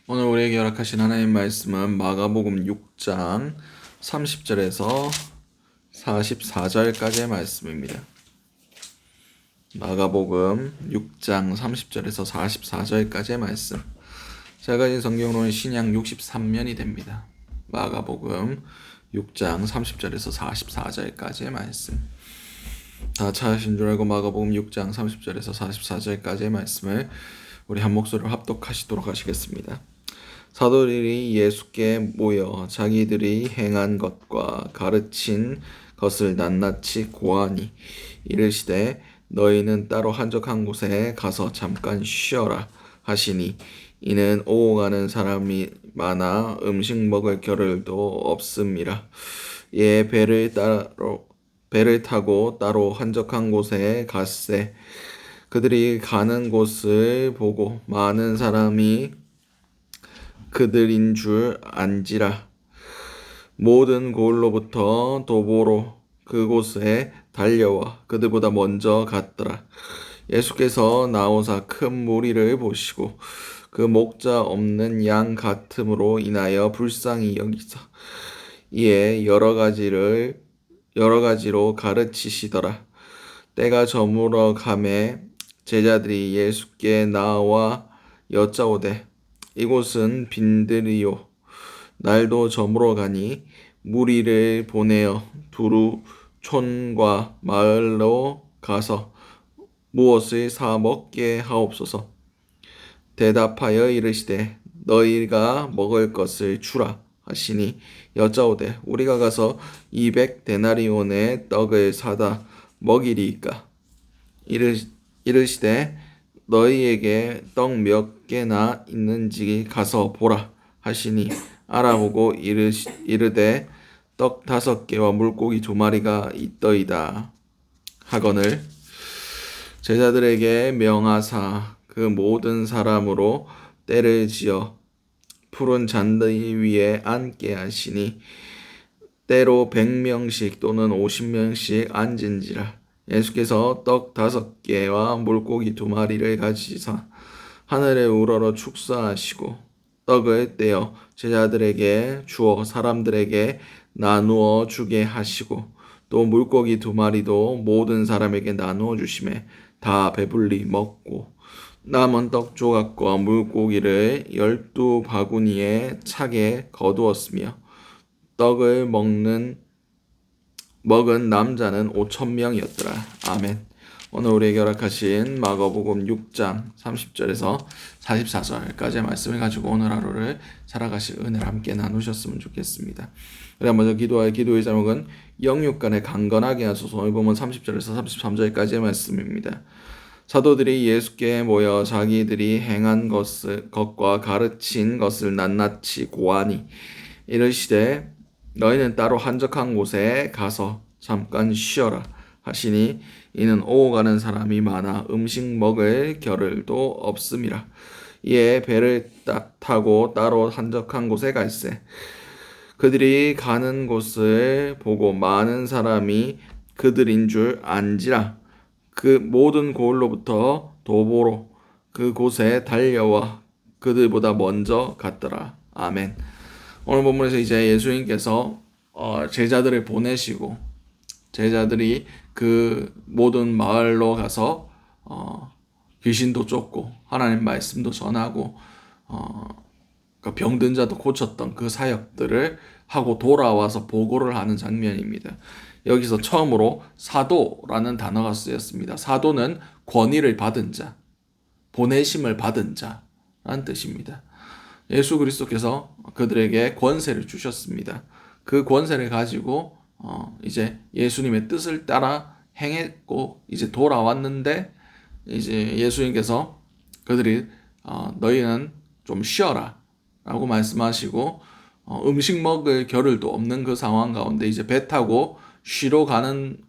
오늘 우리에게 허락하신 하나님 말씀은 마가복음 6장 30절에서 44절까지의 말씀입니다. 마가복음 6장 30절에서 44절까지의 말씀. 제가 가진 성경으로는 신약 63면이 됩니다. 마가복음 6장 30절에서 44절까지의 말씀. 다 찾으신 줄 알고 마가복음 6장 30절에서 44절까지의 말씀을 우리 한 목소리로 합독하시도록 하시겠습니다. 사도들이 예수께 모여 자기들이 행한 것과 가르친 것을 낱낱이 고하니 이르시되 너희는 따로 한적한 곳에 가서 잠깐 쉬어라 하시니 이는 오고 가는 사람이 많아 음식 먹을 겨를도 없음이라. 예, 배를 타고 따로 한적한 곳에 갔세. 그들이 가는 곳을 보고 많은 사람이 그들인 줄 안지라. 모든 고을로부터 도보로 그곳에 달려와 그들보다 먼저 갔더라. 예수께서 나오사 큰 무리를 보시고 그 목자 없는 양 같음으로 인하여 불쌍히 여기사 이에 여러 가지로 가르치시더라. 때가 저물어 가매 제자들이 예수께 나와 여짜오되 이곳은 빈들이요 날도 저물어 가니 무리를 보내어 두루 촌과 마을로 가서 무엇을 사 먹게 하옵소서. 대답하여 이르시되 너희가 먹을 것을 주라 하시니 여짜오되 우리가 가서 200데나리온의 떡을 사다 먹이리이까. 이르시되 너희에게 떡 몇 개나 있는지 가서 보라 하시니 알아보고 이르되 떡 5개와 물고기 2마리가 있더이다 하거늘 제자들에게 명하사 그 모든 사람으로 때를 지어 푸른 잔디 위에 앉게 하시니 때로 100명씩 또는 50명씩 앉은지라. 예수께서 떡 5개와 물고기 2마리를 가지사 하늘에 우러러 축사하시고 떡을 떼어 제자들에게 주어 사람들에게 나누어 주게 하시고 또 물고기 2마리도 모든 사람에게 나누어 주심에 다 배불리 먹고 남은 떡 조각과 물고기를 12바구니에 차게 거두었으며 떡을 먹은 남자는 5,000명이었더라. 아멘. 오늘 우리에게 허락하신 마가복음 6장 30절에서 44절까지의 말씀을 가지고 오늘 하루를 살아가실 은혜를 함께 나누셨으면 좋겠습니다. 그다음 먼저 기도할 기도의 제목은 영육간에 강건하게 하소서. 오늘 보면 30절에서 33절까지의 말씀입니다. 사도들이 예수께 모여 자기들이 행한 것과 가르친 것을 낱낱이 고하니 이르시되 너희는 따로 한적한 곳에 가서 잠깐 쉬어라 하시니 이는 오고 가는 사람이 많아 음식 먹을 겨를도 없음이라. 이에 배를 타고 따로 한적한 곳에 갈새. 그들이 가는 곳을 보고 많은 사람이 그들인 줄 안지라. 그 모든 고을로부터 도보로 그곳에 달려와 그들보다 먼저 갔더라. 아멘. 오늘 본문에서 이제 예수님께서 제자들을 보내시고 제자들이 그 모든 마을로 가서 귀신도 쫓고 하나님 말씀도 전하고 그 병든 자도 고쳤던 그 사역들을 하고 돌아와서 보고를 하는 장면입니다. 여기서 처음으로 사도라는 단어가 쓰였습니다. 사도는 권위를 받은 자, 보내심을 받은 자라는 뜻입니다. 예수 그리스도께서 그들에게 권세를 주셨습니다. 그 권세를 가지고 이제 예수님의 뜻을 따라 행했고 이제 돌아왔는데 이제 예수님께서 그들이 너희는 좀 쉬어라 라고 말씀하시고 음식 먹을 겨를도 없는 그 상황 가운데 이제 배 타고 쉬러 가는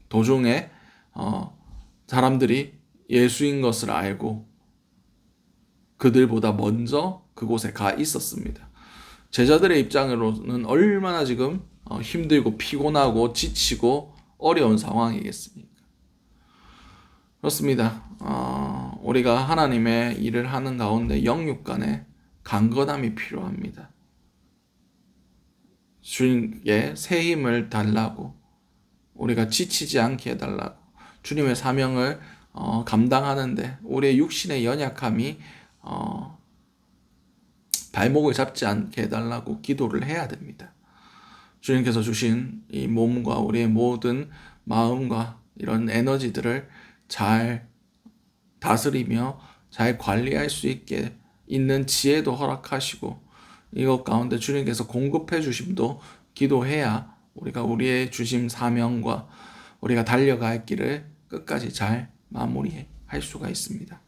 도중에 사람들이 예수인 것을 알고 그들보다 먼저 그곳에 가 있었습니다. 제자들의 입장으로는 얼마나 지금 힘들고 피곤하고 지치고 어려운 상황이겠습니까? 그렇습니다. 우리가 하나님의 일을 하는 가운데 영육 간에 강건함이 필요합니다. 주님께 새 힘을 달라고, 우리가 지치지 않게 해달라고, 주님의 사명을 감당하는데 우리의 육신의 연약함이 발목을 잡지 않게 해달라고 기도를 해야 됩니다. 주님께서 주신 이 몸과 우리의 모든 마음과 이런 에너지들을 잘 다스리며 잘 관리할 수 있게 있는 지혜도 허락하시고, 이것 가운데 주님께서 공급해 주심도 기도해야 우리가 우리의 주심 사명과 우리가 달려갈 길을 끝까지 잘 마무리할 수가 있습니다.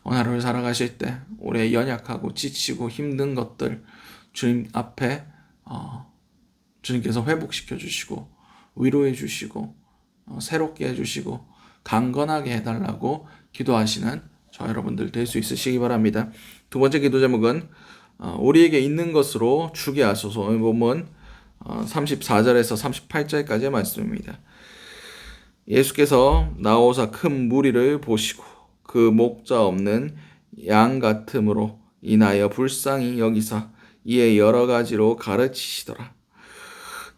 오늘 하루를 살아가실 때 우리의 연약하고 지치고 힘든 것들 주님 앞에 주님께서 회복시켜 주시고 위로해 주시고 새롭게 해주시고 강건하게 해달라고 기도하시는 저 여러분들 될 수 있으시기 바랍니다. 두 번째 기도 제목은 우리에게 있는 것으로 주게 하소서. 오늘 보면 34절에서 38절까지의 말씀입니다. 예수께서 나오사 큰 무리를 보시고 그 목자 없는 양 같음으로 인하여 불쌍히 여기사 이에 여러 가지로 가르치시더라.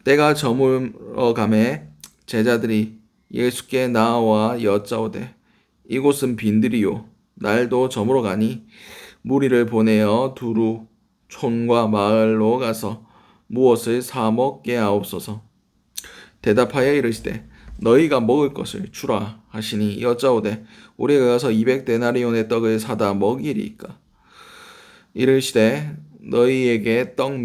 때가 저물어 가매 제자들이 예수께 나와 여짜오되 이곳은 빈들이요 날도 저물어 가니 무리를 보내어 두루 촌과 마을로 가서 무엇을 사 먹게 하옵소서. 대답하여 이르시되 너희가 먹을 것을 주라 하시니 여짜오되 우리가 가서 200데나리온의 떡을 사다 먹이리이까. 이르시되 너희에게 떡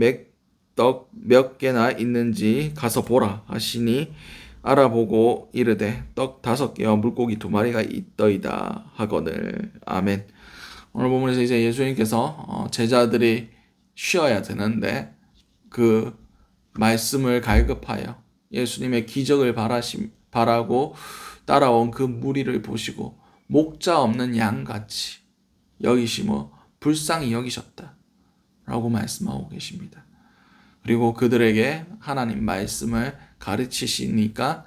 몇 개나 있는지 가서 보라 하시니 알아보고 이르되 떡 5개와 물고기 2마리가 있더이다 하거늘. 아멘. 오늘 본문에서 이제 예수님께서 제자들이 쉬어야 되는데 그 말씀을 갈급하여 예수님의 기적을 바라고 따라온 그 무리를 보시고 목자 없는 양같이 여기시며 불쌍히 여기셨다 라고 말씀하고 계십니다. 그리고 그들에게 하나님 말씀을 가르치시니까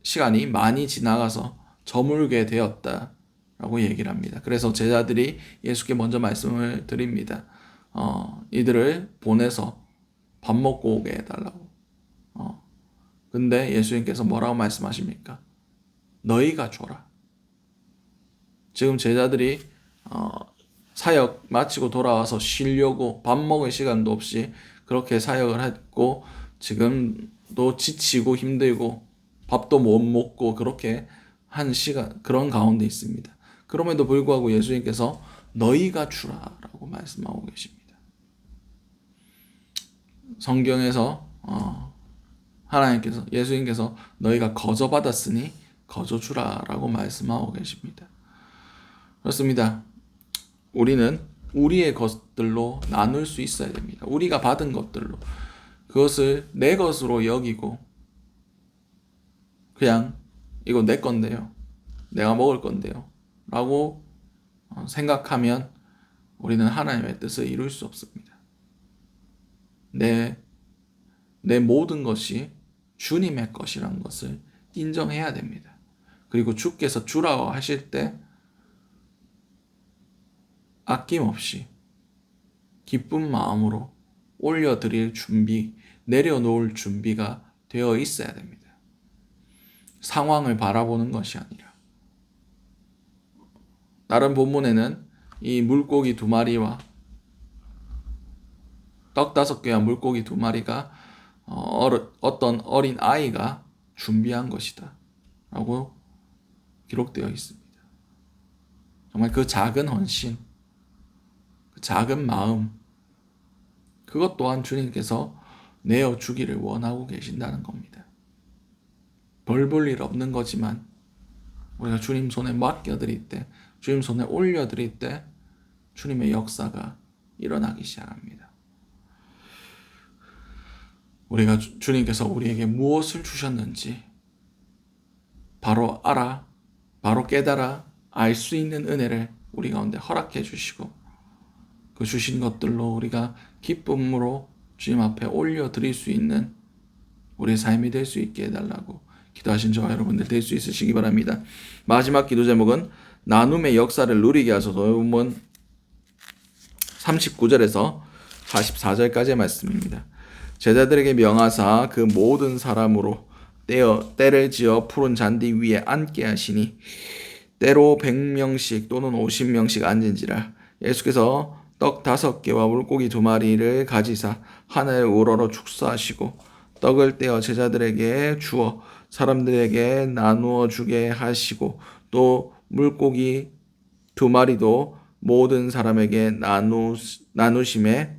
시간이 많이 지나가서 저물게 되었다라고 얘기를 합니다. 그래서 제자들이 예수께 먼저 말씀을 드립니다. 이들을 보내서 밥 먹고 오게 해달라고. 근데 예수님께서 뭐라고 말씀하십니까? 너희가 줘라. 지금 제자들이 사역 마치고 돌아와서 쉬려고 밥 먹을 시간도 없이 그렇게 사역을 했고 지금도 지치고 힘들고 밥도 못 먹고 그렇게 한 시간 그런 가운데 있습니다. 그럼에도 불구하고 예수님께서 너희가 주라라고 말씀하고 계십니다. 성경에서 예수님께서 너희가 거저 받았으니 거저 주라라고 말씀하고 계십니다. 그렇습니다. 우리는 우리의 것들로 나눌 수 있어야 됩니다. 우리가 받은 것들로 그것을 내 것으로 여기고 그냥 이거 내 건데요, 내가 먹을 건데요 라고 생각하면 우리는 하나님의 뜻을 이룰 수 없습니다. 내 모든 것이 주님의 것이라는 것을 인정해야 됩니다. 그리고 주께서 주라고 하실 때 아낌없이 기쁜 마음으로 올려드릴 준비, 내려놓을 준비가 되어 있어야 됩니다. 상황을 바라보는 것이 아니라. 다른 본문에는 이 물고기 2마리와 떡 5개와 물고기 2마리가 어떤 어린 아이가 준비한 것이다 라고 기록되어 있습니다. 정말 그 작은 헌신, 그 작은 마음, 그것 또한 주님께서 내어주기를 원하고 계신다는 겁니다. 벌 볼 일 없는 거지만 우리가 주님 손에 맡겨드릴 때, 주님 손에 올려드릴 때 주님의 역사가 일어나기 시작합니다. 우리가 주님께서 우리에게 무엇을 주셨는지 바로 깨달아 알 수 있는 은혜를 우리 가운데 허락해 주시고 그 주신 것들로 우리가 기쁨으로 주님 앞에 올려드릴 수 있는 우리의 삶이 될 수 있게 해달라고 기도하신 저와 여러분들 될 수 있으시기 바랍니다. 마지막 기도 제목은 나눔의 역사를 누리게 하소서. 본문 39절에서 44절까지의 말씀입니다. 제자들에게 명하사 그 모든 사람으로 때를 지어 푸른 잔디 위에 앉게 하시니 때로 100명씩 또는 50명씩 앉은지라. 예수께서 떡 5개와 물고기 2마리를 가지사 하늘 우러러 축사하시고 떡을 떼어 제자들에게 주어 사람들에게 나누어 주게 하시고 또 물고기 2마리도 모든 사람에게 나누심에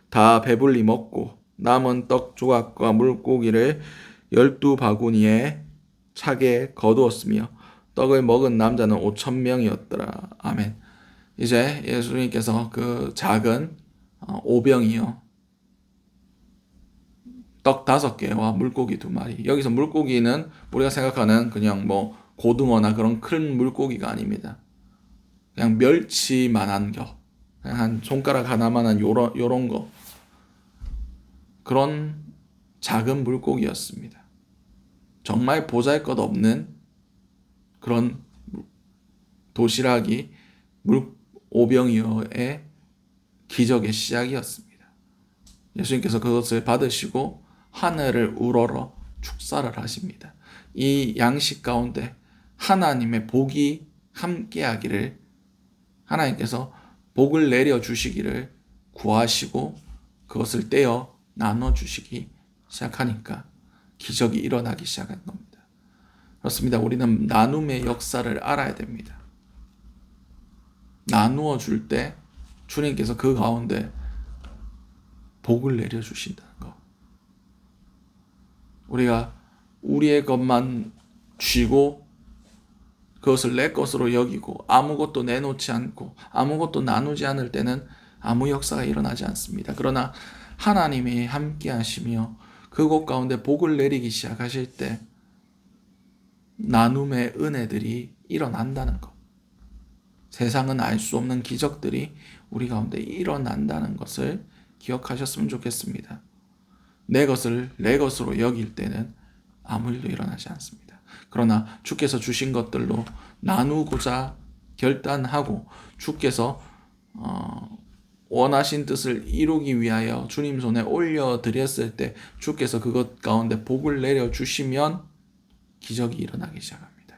다 배불리 먹고 남은 떡 조각과 물고기를 12바구니에 차게 거두었으며 떡을 먹은 남자는 5,000명이었더라. 아멘. 이제 예수님께서 그 작은 오병이요, 떡 5개와 물고기 2마리. 여기서 물고기는 우리가 생각하는 그냥 뭐 고등어나 그런 큰 물고기가 아닙니다. 그냥 멸치만한 거, 그냥 한 손가락 하나만한 요런 거, 그런 작은 물고기였습니다. 정말 보잘것없는 그런 도시락이 오병이어의 기적의 시작이었습니다. 예수님께서 그것을 받으시고 하늘을 우러러 축사를 하십니다. 이 양식 가운데 하나님의 복이 함께하기를, 하나님께서 복을 내려 주시기를 구하시고 그것을 떼어 나눠 주시기 시작하니까 기적이 일어나기 시작한 겁니다. 그렇습니다. 우리는 나눔의 역사를 알아야 됩니다. 나누어 줄 때 주님께서 그 가운데 복을 내려 주신다는 것. 우리가 우리의 것만 쥐고 그것을 내 것으로 여기고 아무것도 내놓지 않고 아무것도 나누지 않을 때는 아무 역사가 일어나지 않습니다. 그러나 하나님이 함께 하시며 그곳 가운데 복을 내리기 시작하실 때 나눔의 은혜들이 일어난다는 것. 세상은 알 수 없는 기적들이 우리 가운데 일어난다는 것을 기억하셨으면 좋겠습니다. 내 것을 내 것으로 여길 때는 아무 일도 일어나지 않습니다. 그러나 주께서 주신 것들로 나누고자 결단하고 주께서 원하신 뜻을 이루기 위하여 주님 손에 올려드렸을 때 주께서 그것 가운데 복을 내려주시면 기적이 일어나기 시작합니다.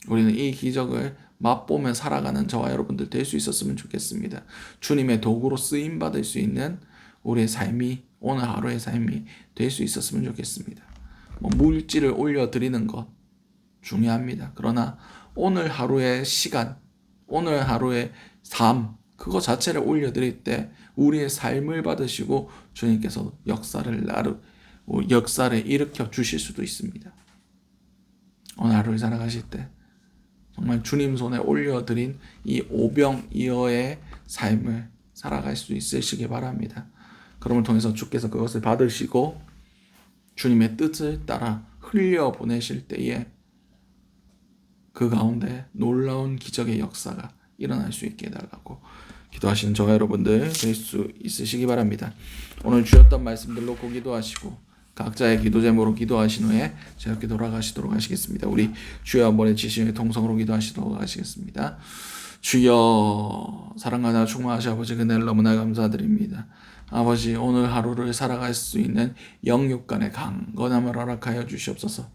우리는 이 기적을 맛보며 살아가는 저와 여러분들 될 수 있었으면 좋겠습니다. 주님의 도구로 쓰임받을 수 있는 우리의 삶이, 오늘 하루의 삶이 될 수 있었으면 좋겠습니다. 물질을 올려드리는 것 중요합니다. 그러나 오늘 하루의 시간, 오늘 하루의 삶, 그거 자체를 올려드릴 때 우리의 삶을 받으시고 주님께서 역사를 일으켜 주실 수도 있습니다. 오늘 하루를 살아가실 때 정말 주님 손에 올려드린 이 오병이어의 삶을 살아갈 수 있으시기 바랍니다. 그럼을 통해서 주께서 그것을 받으시고 주님의 뜻을 따라 흘려보내실 때에 그 가운데 놀라운 기적의 역사가 일어날 수 있게 해달라고 기도하시는 저와 여러분들 될 수 있으시기 바랍니다. 오늘 주셨던 말씀들 놓고 기도하시고 각자의 기도 제목으로 기도하신 후에 자유롭게 돌아가시도록 하시겠습니다. 우리 주여 한번의 지신의 통성으로 기도하시도록 하시겠습니다. 주여, 사랑하나 충만하신 아버지, 그날 너무나 감사드립니다. 아버지, 오늘 하루를 살아갈 수 있는 영육간의 강건함을 허락하여 주시옵소서.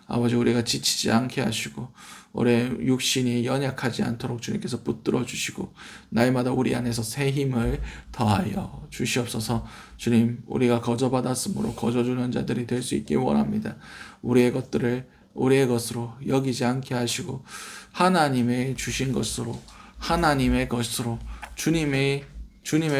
아버지, 우리가 지치지 않게 하시고 우리의 육신이 연약하지 않도록 주님께서 붙들어 주시고 날마다 우리 안에서 새 힘을 더하여 주시옵소서. 주님, 우리가 거저받았으므로 거저주는 자들이 될 수 있길 원합니다. 우리의 것들을 우리의 것으로 여기지 않게 하시고 하나님의 주신 것으로, 하나님의 것으로, 주님의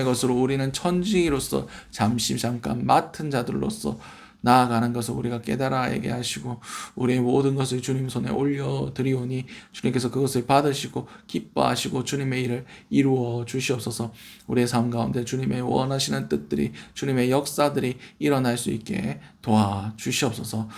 것으로 우리는 천지기로서 잠깐 맡은 자들로서 나아가는 것을 우리가 깨달아 알게 하시고 우리의 모든 것을 주님 손에 올려드리오니 주님께서 그것을 받으시고 기뻐하시고 주님의 일을 이루어 주시옵소서. 우리의 삶 가운데 주님의 원하시는 뜻들이, 주님의 역사들이 일어날 수 있게 도와주시옵소서.